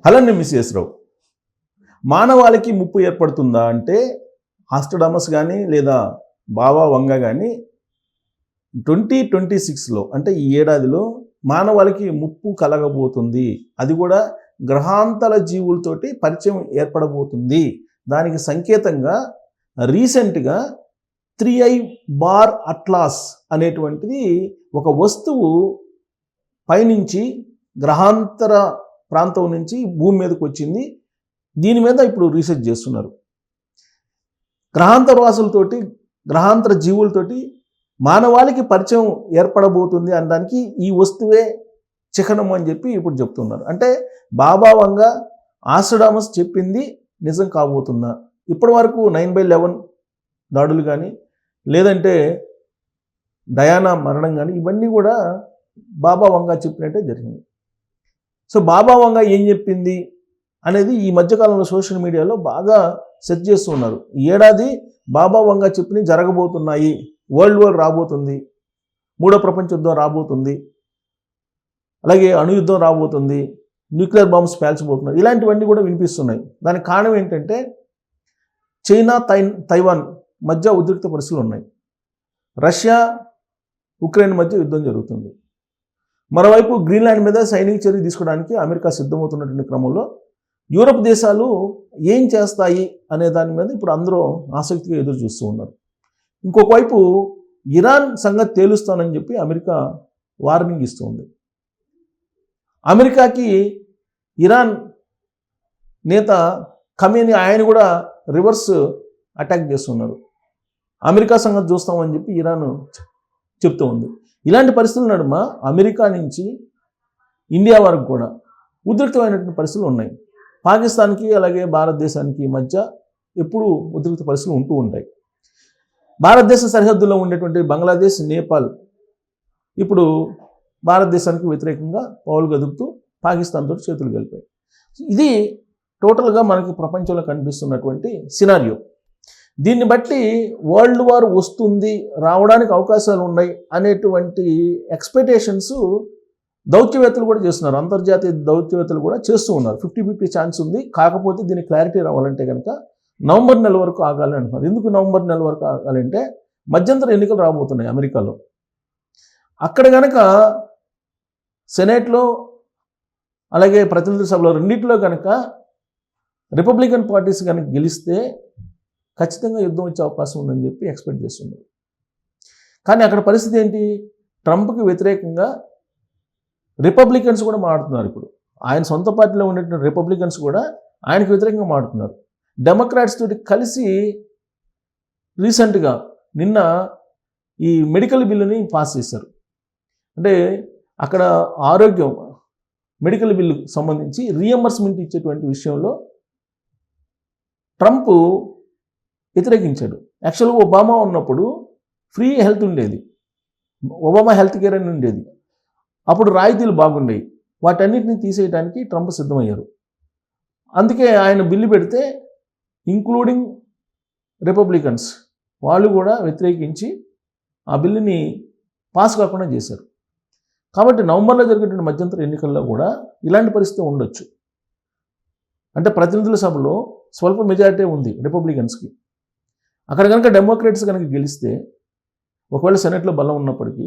Hello మిస్ఎస్ రావు, మానవాళికి ముప్పు ఏర్పడుతుందా అంటే ఆస్ట్రడామస్ కానీ లేదా బాబా వంగ కానీ 2026లో అంటే ఈ ఏడాదిలో మానవాళికి ముప్పు కలగబోతుంది. అది కూడా గ్రహాంతర జీవులతోటి పరిచయం ఏర్పడబోతుంది. దానికి సంకేతంగా రీసెంట్గా 3i బార్ అట్లాస్ అనేటువంటిది ఒక వస్తువు పైనుంచి గ్రహాంతర ప్రాంతం నుంచి భూమి మీదకి వచ్చింది. దీని మీద ఇప్పుడు రీసెర్చ్ చేస్తున్నారు. గ్రహాంతర వాసులతోటి గ్రహాంతర జీవులతోటి మానవాళికి పరిచయం ఏర్పడబోతుంది అనడానికి ఈ వస్తువే చిహ్నం అని చెప్పి ఇప్పుడు చెప్తున్నారు. అంటే బాబా వంగ ఆస్ట్రడామస్ చెప్పింది నిజం కాబోతుందా? ఇప్పటి వరకు 9/11 దాడులు కానీ లేదంటే డయానా మరణం కానీ ఇవన్నీ కూడా బాబా వంగ చెప్పినట్టే జరిగింది. సో బాబా వంగ ఏం చెప్పింది అనేది ఈ మధ్యకాలంలో సోషల్ మీడియాలో బాగా సెర్చ్ చేస్తూ ఉన్నారు. ఈ ఏడాది బాబా వంగ చెప్పినవి జరగబోతున్నాయి. వరల్డ్ వార్ రాబోతుంది, మూడో ప్రపంచ యుద్ధం రాబోతుంది, అలాగే అణుయుద్ధం రాబోతుంది, న్యూక్లియర్ బాంబ్స్ పేల్చబోతున్నారు, ఇలాంటివన్నీ కూడా వినిపిస్తున్నాయి. దానికి కారణం ఏంటంటే చైనా తైవాన్ మధ్య ఉద్రిక్త పరిస్థితులు ఉన్నాయి. రష్యా ఉక్రెయిన్ మధ్య యుద్ధం జరుగుతుంది. మరోవైపు గ్రీన్లాండ్ మీద సైనిక చర్య తీసుకోవడానికి అమెరికా సిద్ధమవుతున్నటువంటి క్రమంలో యూరప్ దేశాలు ఏం చేస్తాయి అనే దాని మీద ఇప్పుడు అందరూ ఆసక్తిగా ఎదురు చూస్తూ ఉన్నారు. ఇంకొక వైపు ఇరాన్ సంగతి తేలుస్తానని చెప్పి అమెరికా వార్నింగ్ ఇస్తుంది. అమెరికాకి ఇరాన్ నేత ఖమేనీ ఆయన కూడా రివర్స్ అటాక్ చేస్తున్నారు. అమెరికా సంగతి చూస్తామని చెప్పి ఇరాన్ చెప్తూ ఉంది. ఇలాంటి పరిస్థితుల నడుమ అమెరికా నుంచి ఇండియా వరకు కూడా ఉద్రిక్తమైనటువంటి పరిస్థితులు ఉన్నాయి. పాకిస్తాన్కి అలాగే భారతదేశానికి మధ్య ఎప్పుడూ ఉద్రిక్త పరిస్థితులు ఉంటూ ఉంటాయి. భారతదేశ సరిహద్దుల్లో ఉండేటువంటి బంగ్లాదేశ్, నేపాల్ ఇప్పుడు భారతదేశానికి వ్యతిరేకంగా పౌలు గదుపుతూ పాకిస్తాన్తో చేతులు కలిపాయి. ఇది టోటల్గా మనకి ప్రపంచంలో కనిపిస్తున్నటువంటి సినారియో. దీన్ని బట్టి వరల్డ్ వార్ వస్తుంది, రావడానికి అవకాశాలు ఉన్నాయి అనేటువంటి ఎక్స్పెక్టేషన్స్ దౌత్యవేత్తలు కూడా చేస్తున్నారు. అంతర్జాతీయ దౌత్యవేత్తలు కూడా చేస్తూ ఉన్నారు. 50-50 ఛాన్స్ ఉంది. కాకపోతే దీనికి క్లారిటీ రావాలంటే కనుక నవంబర్ నెల వరకు ఆగాలి అంటున్నారు. ఎందుకు నవంబర్ నెల వరకు ఆగాలంటే మధ్యంతర ఎన్నికలు రాబోతున్నాయి అమెరికాలో. అక్కడ కనుక సెనేట్లో అలాగే ప్రతినిధుల సభలో రెండింటిలో కనుక రిపబ్లికన్ పార్టీస్ కనుక గెలిస్తే ఖచ్చితంగా యుద్ధం వచ్చే అవకాశం ఉందని చెప్పి ఎక్స్పెక్ట్ చేస్తున్నారు. కానీ అక్కడ పరిస్థితి ఏంటి? ట్రంప్కి వ్యతిరేకంగా రిపబ్లికన్స్ కూడా మాట్లాడుతున్నారు. ఇప్పుడు ఆయన సొంత పార్టీలో ఉండేటువంటి రిపబ్లికన్స్ కూడా ఆయనకు వ్యతిరేకంగా మాట్లాడుతున్నారు. డెమోక్రాట్స్ తోటి కలిసి రీసెంట్గా నిన్న ఈ మెడికల్ బిల్లుని పాస్ చేశారు. అంటే అక్కడ ఆరోగ్యం మెడికల్ బిల్లుకు సంబంధించి రీఎంబర్స్మెంట్ ఇచ్చేటువంటి విషయంలో ట్రంప్ వ్యతిరేకించాడు. యాక్చువల్గా ఒబామా ఉన్నప్పుడు ఫ్రీ హెల్త్ ఉండేది, ఒబామా హెల్త్ కేర్ అని ఉండేది. అప్పుడు రాయితీలు బాగుండేవి. వాటన్నిటిని తీసేయడానికి ట్రంప్ సిద్ధమయ్యారు. అందుకే ఆయన బిల్లు పెడితే ఇంక్లూడింగ్ రిపబ్లికన్స్ వాళ్ళు కూడా వ్యతిరేకించి ఆ బిల్లుని పాస్ కాకుండా చేశారు. కాబట్టి నవంబర్లో జరిగేటువంటి మధ్యంతర ఎన్నికల్లో కూడా ఇలాంటి పరిస్థితి ఉండొచ్చు. అంటే ప్రతినిధుల సభలో స్వల్ప మెజారిటీ ఉంది రిపబ్లికన్స్కి. అక్కడ కనుక డెమోక్రాట్స్ కనుక గెలిస్తే ఒకవేళ సెనెట్లో బలం ఉన్నప్పటికీ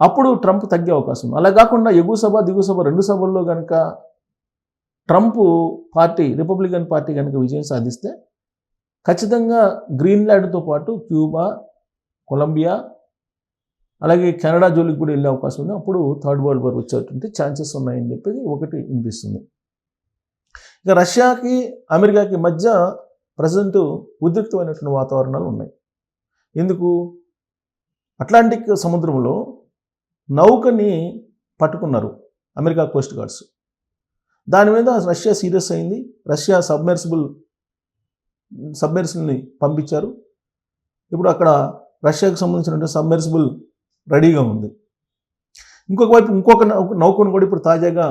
అప్పుడు ట్రంప్ తగ్గే అవకాశం ఉంది. అలా కాకుండా ఎగువ సభ దిగువ సభ రెండు సభల్లో కనుక ట్రంప్ పార్టీ రిపబ్లికన్ పార్టీ కనుక విజయం సాధిస్తే ఖచ్చితంగా గ్రీన్లాండ్తో పాటు క్యూబా, కొలంబియా అలాగే కెనడా జోలికి కూడా వెళ్ళే అవకాశం ఉంది. అప్పుడు థర్డ్ వరల్డ్ వార్ వచ్చేటువంటి ఛాన్సెస్ ఉన్నాయని చెప్పి ఒకటి వినిపిస్తుంది. ఇక రష్యాకి అమెరికాకి మధ్య ప్రజెంట్ ఉద్రిక్తమైనటువంటి వాతావరణాలు ఉన్నాయి. ఎందుకు? అట్లాంటిక్ సముద్రంలో నౌకని పట్టుకున్నారు అమెరికా కోస్ట్ గార్డ్స్. దాని మీద రష్యా సీరియస్ అయింది. రష్యా సబ్మెర్సిబుల్ని పంపించారు. ఇప్పుడు అక్కడ రష్యాకు సంబంధించినటువంటి సబ్మెర్సిబుల్ రెడీగా ఉంది. ఇంకొక వైపు ఇంకొక నౌకను కూడా ఇప్పుడు తాజాగా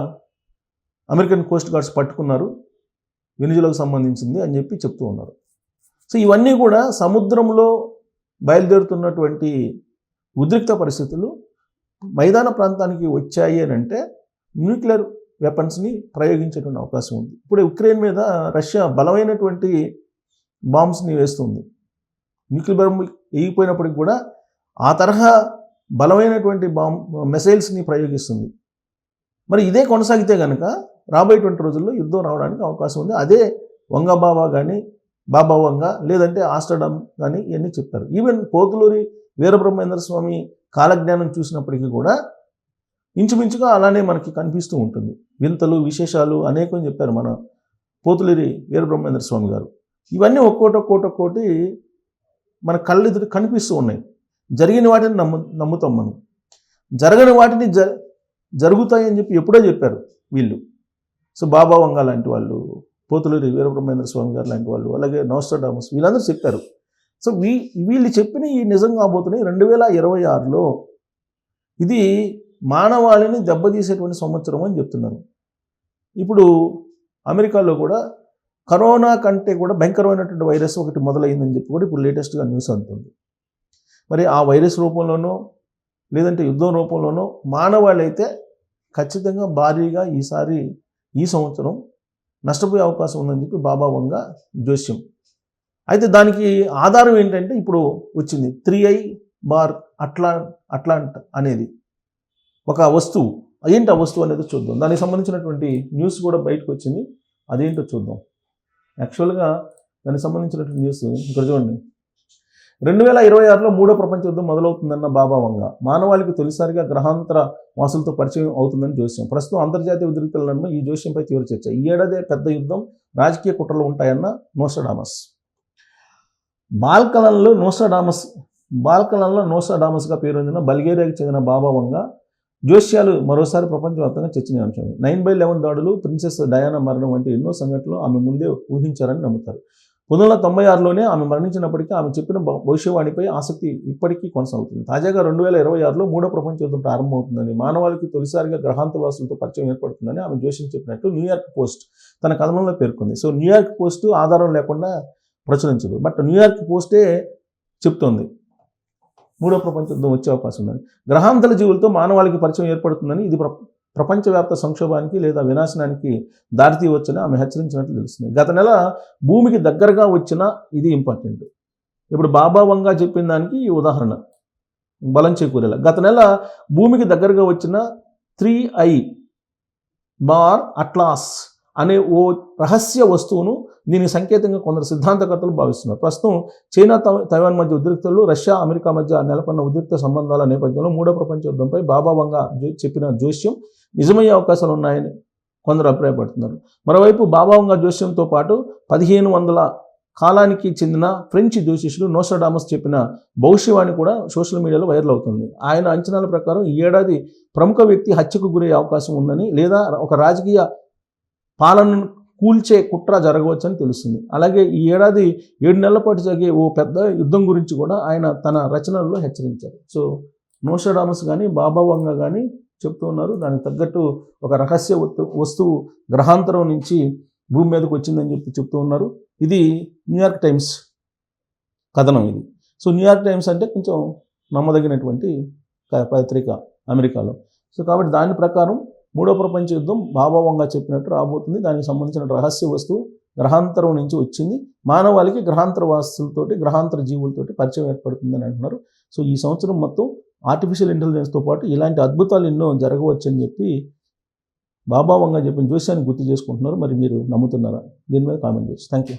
అమెరికన్ కోస్ట్ గార్డ్స్ పట్టుకున్నారు, వెనిజులాకు సంబంధించింది అని చెప్పి చెప్తూ ఉన్నారు. సో ఇవన్నీ కూడా సముద్రంలో బయలుదేరుతున్నటువంటి ఉద్రిక్త పరిస్థితులు మైదాన ప్రాంతానికి వచ్చాయి అని అంటే న్యూక్లియర్ వెపన్స్ని ప్రయోగించేటువంటి అవకాశం ఉంది. ఇప్పుడు ఉక్రెయిన్ మీద రష్యా బలమైనటువంటి బాంబ్స్ని వేస్తుంది. న్యూక్లియర్ బాంబ్ వేగిపోయినప్పటికి కూడా ఆ తరహా బలమైనటువంటి మిసైల్స్ని ప్రయోగిస్తుంది. మరి ఇదే కొనసాగితే కనుక రాబోయేటువంటి రోజుల్లో యుద్ధం రావడానికి అవకాశం ఉంది. అదే వంగ బాబా కానీ బాబా వంగ లేదంటే ఆస్టర్డామ్ కానీ ఇవన్నీ చెప్పారు. ఈవెన్ పోతులూరి వీరబ్రహ్మేంద్ర స్వామి కాలజ్ఞానం చూసినప్పటికీ కూడా ఇంచుమించుగా అలానే మనకి కనిపిస్తూ ఉంటుంది. వింతలు విశేషాలు అనేకం చెప్పారు మన పోతులూరి వీరబ్రహ్మేంద్ర స్వామి గారు. ఇవన్నీ ఒక్కోటి మన కళ్ళెదురు కనిపిస్తూ ఉన్నాయి. జరిగిన వాటిని నమ్ముతాం మనం. జరగని వాటిని జరుగుతాయని చెప్పి ఎప్పుడో చెప్పారు వీళ్ళు. సో బాబా వంగ లాంటి వాళ్ళు, పోతులూరి వీరబ్రహ్మేంద్ర స్వామి గారు లాంటి వాళ్ళు, అలాగే నోస్ట్రాడామస్ వీళ్ళందరూ చెప్పారు. సో వీళ్ళు చెప్పిన ఈ నిజం కాబోతున్నాయి 2026లో. ఇది మానవాళిని దెబ్బతీసేటువంటి సంవత్సరం అని చెప్తున్నారు. ఇప్పుడు అమెరికాలో కూడా కరోనా కంటే కూడా భయంకరమైనటువంటి వైరస్ ఒకటి మొదలైందని చెప్పి కూడా ఇప్పుడు లేటెస్ట్గా న్యూస్ అందుతుంది. మరి ఆ వైరస్ రూపంలోనో లేదంటే యుద్ధం రూపంలోనో మానవాళి అయితే ఖచ్చితంగా భారీగా ఈ సంవత్సరం నష్టపోయే అవకాశం ఉందని చెప్పి బాబా వంగ జోస్యం. అయితే దానికి ఆధారం ఏంటంటే ఇప్పుడు వచ్చింది 3I బార్ అట్లాంట్ అనేది ఒక వస్తువు. ఏంటి ఆ వస్తువు అనేది చూద్దాం. దానికి సంబంధించినటువంటి న్యూస్ కూడా బయటకు వచ్చింది. అదేంటో చూద్దాం. యాక్చువల్గా దానికి సంబంధించినటువంటి న్యూస్ ఇక్కడ చూడండి. 2026లో 3వ ప్రపంచ యుద్ధం మొదలవుతుందన్న బాబా వంగ. మానవాళికి తొలిసారిగా గ్రహాంతర వాసులతో పరిచయం అవుతుందని జోస్యం. ప్రస్తుతం అంతర్జాతీయ ఉద్రిక్తల నడుమ ఈ జోస్యంపై తీవ్ర చర్చ. ఈ ఏడాదే పెద్ద యుద్ధం, రాజకీయ కుట్రలు ఉంటాయన్న నోస్ట్రాడామస్. బాల్కనంలో నోస్ట్రాడామస్గా పేరొందిన బల్గేరియాకి చెందిన బాబా వంగ జోస్యాలు మరోసారి ప్రపంచవ్యాప్తంగా చర్చనీయాంశం. 9/11 దాడులు, ప్రిన్సెస్ డయానా మరణం వంటి ఎన్నో సంఘటనలు ఆమె ముందే ఊహించారని నమ్ముతారు. 1996లోనే ఆమె మరణించినప్పటికీ ఆమె చెప్పిన భవిష్యవాణిపై ఆసక్తి ఇప్పటికీ కొనసాగుతుంది. తాజాగా 2026లో 3వ ప్రపంచ యుద్ధం ప్రారంభమవుతుందని, మానవాళికి తొలిసారిగా గ్రహాంతవాసులతో పరిచయం ఏర్పడుతుందని ఆమె జోస్యం చెప్పినట్టు న్యూయార్క్ పోస్ట్ తన కథనంలో పేర్కొంది. సో న్యూయార్క్ పోస్ట్ ఆధారం లేకుండా ప్రచురించదు, బట్ న్యూయార్క్ పోస్టే చెప్తోంది 3వ ప్రపంచ యుద్ధం వచ్చే అవకాశం ఉందని. గ్రహాంతర జీవులతో మానవాళికి పరిచయం ఏర్పడుతుందని, ఇది ప్రపంచవ్యాప్త సంక్షోభానికి లేదా వినాశనానికి దారితీయవచ్చని ఆమె హెచ్చరించినట్లు తెలుస్తుంది. గత నెల భూమికి దగ్గరగా వచ్చిన, ఇది ఇంపార్టెంట్, ఇప్పుడు బాబా వంగ చెప్పిన దానికి ఈ ఉదాహరణ బలం చేకూరేలా. గత నెల భూమికి దగ్గరగా వచ్చిన 3I బార్ అట్లాస్ అనే ఓ రహస్య వస్తువును దీనికి సంకేతంగా కొందరు సిద్ధాంతకర్తలు భావిస్తున్నారు. ప్రస్తుతం చైనా తైవాన్ మధ్య ఉద్రిక్తలు, రష్యా అమెరికా మధ్య నెలకొన్న ఉద్రిక్త సంబంధాల నేపథ్యంలో 3వ ప్రపంచ యుద్ధంపై బాబా వంగ చెప్పిన జోస్యం నిజమయ్యే అవకాశాలు ఉన్నాయని కొందరు అభిప్రాయపడుతున్నారు. మరోవైపు బాబా వంగ జోస్యంతో పాటు 1500 కాలానికి చెందిన ఫ్రెంచ్ జ్యోతిష్యుడు నోస్ట్రాడామస్ చెప్పిన భవిష్యవాణి కూడా సోషల్ మీడియాలో వైరల్ అవుతుంది. ఆయన అంచనాల ప్రకారం ఈ ఏడాది ప్రముఖ వ్యక్తి హత్యకు గురయ్యే అవకాశం ఉందని, లేదా ఒక రాజకీయ పాలనను కూల్చే కుట్ర జరగవచ్చని తెలుస్తుంది. అలాగే ఈ ఏడాది 7 నెలల పాటు జరిగే ఓ పెద్ద యుద్ధం గురించి కూడా ఆయన తన రచనల్లో హెచ్చరించారు. సో నోస్ట్రాడామస్ కానీ బాబా వంగ కానీ చెప్తూ ఉన్నారు. దానికి తగ్గట్టు ఒక రహస్య వస్తువు గ్రహాంతరం నుంచి భూమి మీదకి వచ్చిందని చెప్పి చెప్తూ ఉన్నారు. ఇది న్యూయార్క్ టైమ్స్ కథనం ఇది. సో న్యూయార్క్ టైమ్స్ అంటే కొంచెం నమ్మదగినటువంటి పత్రిక అమెరికాలో. సో కాబట్టి దాని ప్రకారం 3వ ప్రపంచ యుద్ధం బాబా వంగ చెప్పినట్టు రాబోతుంది. దానికి సంబంధించిన రహస్య వస్తువు గ్రహాంతరం నుంచి వచ్చింది. మానవాళికి గ్రహాంతర వాసులతోటి, గ్రహాంతర జీవులతోటి పరిచయం ఏర్పడుతుందని అంటున్నారు. సో ఈ సంవత్సరం మొత్తం ఆర్టిఫిషియల్ ఇంటెలిజెన్స్తో పాటు ఇలాంటి అద్భుతాలు ఎన్నో జరగవచ్చని చెప్పి బాబా వంగ చెప్పిన జోస్యాన్ని గుర్తు చేసుకుంటున్నారు. మరి మీరు నమ్ముతున్నారా? దీని మీద కామెంట్ చేయొచ్చు. Thank you.